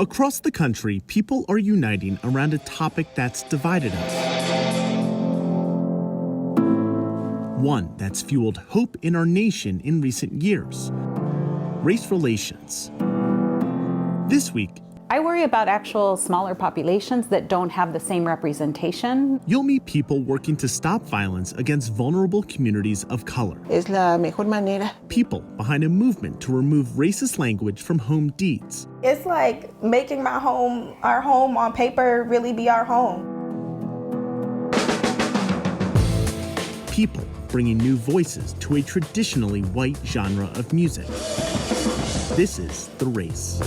Across the country, people are uniting around a topic that's divided us. One that's fueled hope in our nation in recent years: race relations. This week, I worry about actual smaller populations that don't have the same representation. You'll meet people working to stop violence against vulnerable communities of color. Es la mejor manera. People behind a movement to remove racist language from home deeds. It's like making our home on paper really be our home. People bringing new voices to a traditionally white genre of music. This is The Race.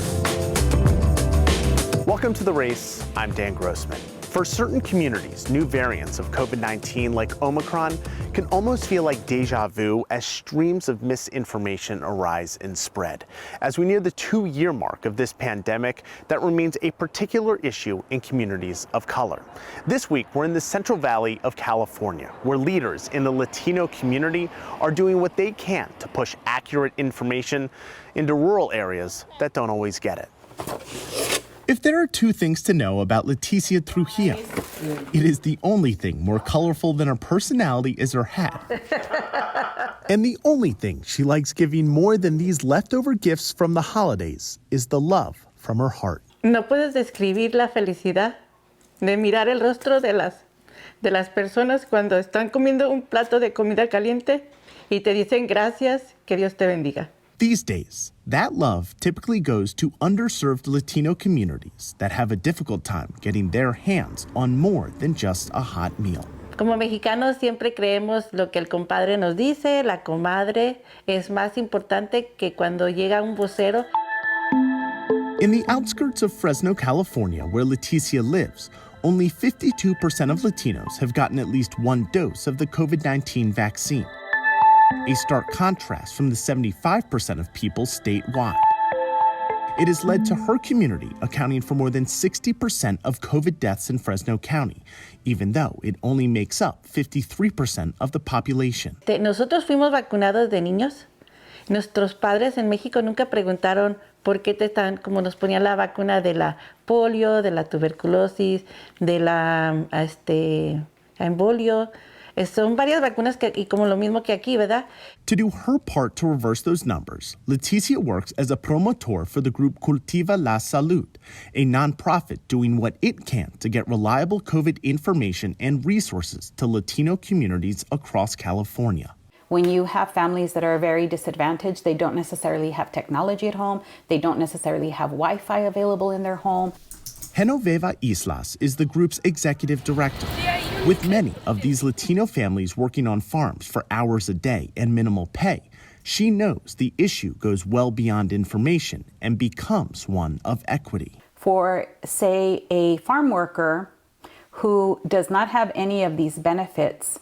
Welcome to The Race. I'm Dan Grossman. For certain communities, new variants of COVID-19 like Omicron can almost feel like deja vu as streams of misinformation arise and spread. As we near the 2-year mark of this pandemic, that remains a particular issue in communities of color. This week, we're in the Central Valley of California, where leaders in the Latino community are doing what they can to push accurate information into rural areas that don't always get it. If there are two things to know about Leticia Trujillo, it is the only thing more colorful than her personality is her hat. And the only thing she likes giving more than these leftover gifts from the holidays is the love from her heart. No puedes describir la felicidad de mirar el rostro de las personas cuando están comiendo un plato de comida caliente y te dicen gracias, que Dios te bendiga. These days, that love typically goes to underserved Latino communities that have a difficult time getting their hands on more than just a hot meal. Como mexicanos siempre creemos lo que el compadre nos dice, la comadre, es más importante que cuando llega un vocero. In the outskirts of Fresno, California, where Leticia lives, only 52% of Latinos have gotten at least one dose of the COVID-19 vaccine. A stark contrast from the 75% of people statewide. It has led to her community accounting for more than 60% of COVID deaths in Fresno County, even though it only makes up 53% of the population. Nosotros fuimos vacunados de niños. Nuestros padres en México nunca preguntaron por qué te están, como nos ponían la vacuna de la polio, de la tuberculosis, de la embolio. Son varias vacunas y como lo mismo que aquí, ¿verdad? To do her part to reverse those numbers, Leticia works as a promotor for the group Cultiva la Salud, a nonprofit doing what it can to get reliable COVID information and resources to Latino communities across California. When you have families that are very disadvantaged, they don't necessarily have technology at home, they don't necessarily have Wi-Fi available in their home. Genoveva Islas is the group's executive director. With many of these Latino families working on farms for hours a day and minimal pay, she knows the issue goes well beyond information and becomes one of equity. For, say, a farm worker who does not have any of these benefits,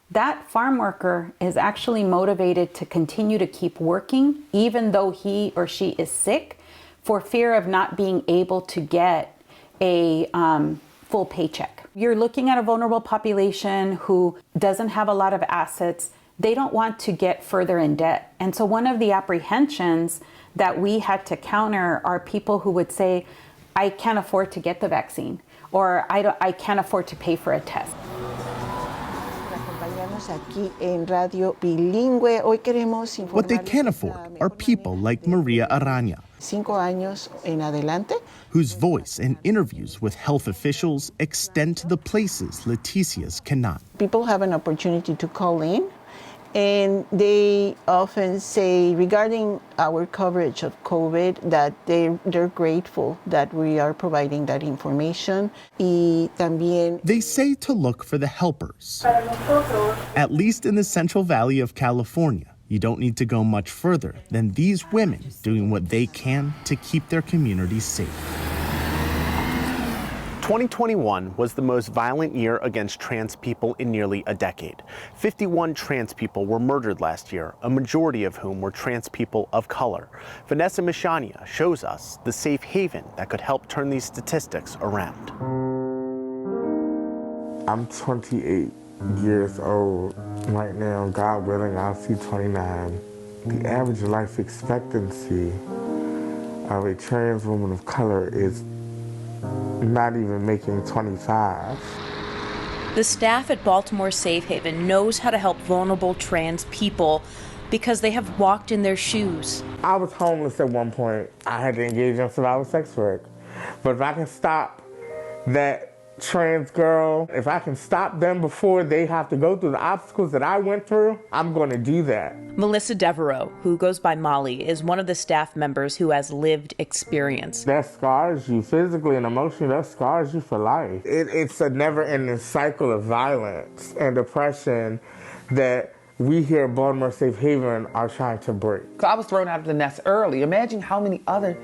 that farm worker is actually motivated to continue to keep working even though he or she is sick for fear of not being able to get a full paycheck. You're looking at a vulnerable population who doesn't have a lot of assets. They don't want to get further in debt. And so one of the apprehensions that we had to counter are people who would say, I can't afford to get the vaccine, or I can't afford to pay for a test. What they can't afford are people like Maria Arana, 5 años en adelante, whose voice and interviews with health officials extend to the places Leticia's cannot. people have an opportunity to call in, and they often say regarding our coverage of COVID that they're grateful that we are providing that information. Y también They say to look for the helpers. At least in the Central Valley of California, you don't need to go much further than these women doing what they can to keep their communities safe. 2021 was the most violent year against trans people in nearly a decade. 51 trans people were murdered last year, a majority of whom were trans people of color. Vanessa Michania shows us the safe haven that could help turn these statistics around. I'm 28 years old right now. God willing, I'll see 29. The average life expectancy of a trans woman of color is not even making 25. The staff at Baltimore Safe Haven knows how to help vulnerable trans people because they have walked in their shoes. I was homeless at one point. I had to engage in survival sex work. But if I can stop that trans girl, if I can stop them before they have to go through the obstacles that I went through, I'm going to do that. Melissa Devereaux, who goes by Molly, is one of the staff members who has lived experience. That scars you physically and emotionally, that scars you for life. It's a never-ending cycle of violence and depression that we here at Baltimore Safe Haven are trying to break. I was thrown out of the nest early. Imagine how many other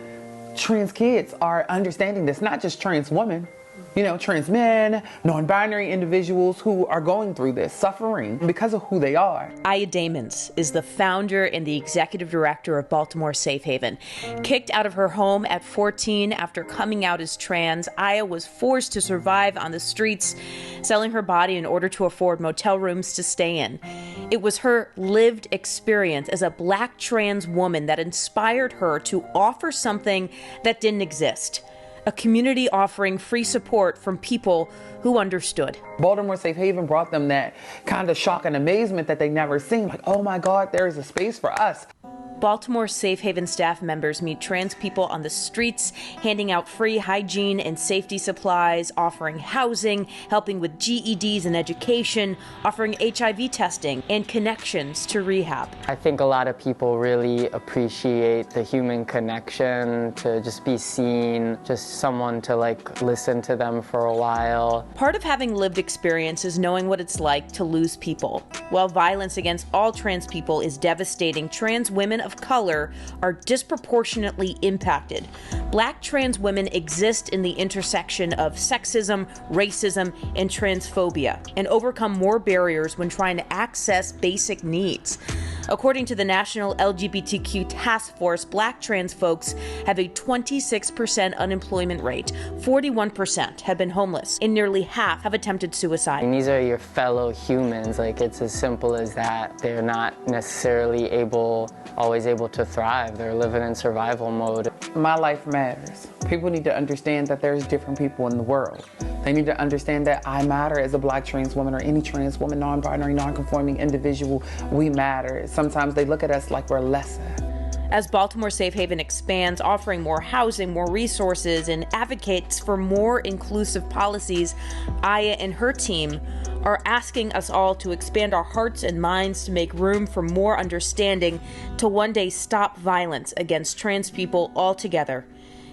trans kids are understanding this, not just trans women. You know, trans men, non-binary individuals who are going through this, suffering because of who they are. Aya Damons is the founder and the executive director of Baltimore Safe Haven. Kicked out of her home at 14 after coming out as trans, Aya was forced to survive on the streets, selling her body in order to afford motel rooms to stay in. It was her lived experience as a Black trans woman that inspired her to offer something that didn't exist. A community offering free support from people who understood. Baltimore Safe Haven brought them that kind of shock and amazement that they never seen. Like, oh my God, there is a space for us. Baltimore Safe Haven staff members meet trans people on the streets, handing out free hygiene and safety supplies, offering housing, helping with GEDs and education, offering HIV testing, and connections to rehab. I think a lot of people really appreciate the human connection, to just be seen, just someone to like listen to them for a while. Part of having lived experience is knowing what it's like to lose people. While violence against all trans people is devastating, trans women of color are disproportionately impacted. Black trans women exist in the intersection of sexism, racism, and transphobia, and overcome more barriers when trying to access basic needs. According to the National LGBTQ Task Force, Black trans folks have a 26% unemployment rate, 41% have been homeless, and nearly half have attempted suicide. And these are your fellow humans, like it's as simple as that. They're not necessarily always able to thrive. They're living in survival mode. My life matters. People need to understand that there's different people in the world. They need to understand that I matter as a Black trans woman or any trans woman, non-binary, non-conforming individual. We matter. Sometimes they look at us like we're lesser. As Baltimore Safe Haven expands, offering more housing, more resources, and advocates for more inclusive policies, Aya and her team are asking us all to expand our hearts and minds to make room for more understanding, to one day stop violence against trans people altogether,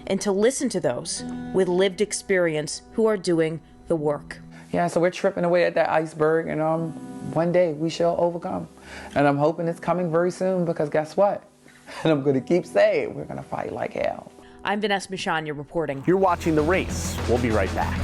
and to listen to those with lived experience who are doing the work. Yeah, so we're tripping away at that iceberg, and one day we shall overcome. And I'm hoping it's coming very soon, because guess what? And I'm going to keep saying, we're going to fight like hell. I'm Vanessa Michanya reporting. You're watching The Race. We'll be right back.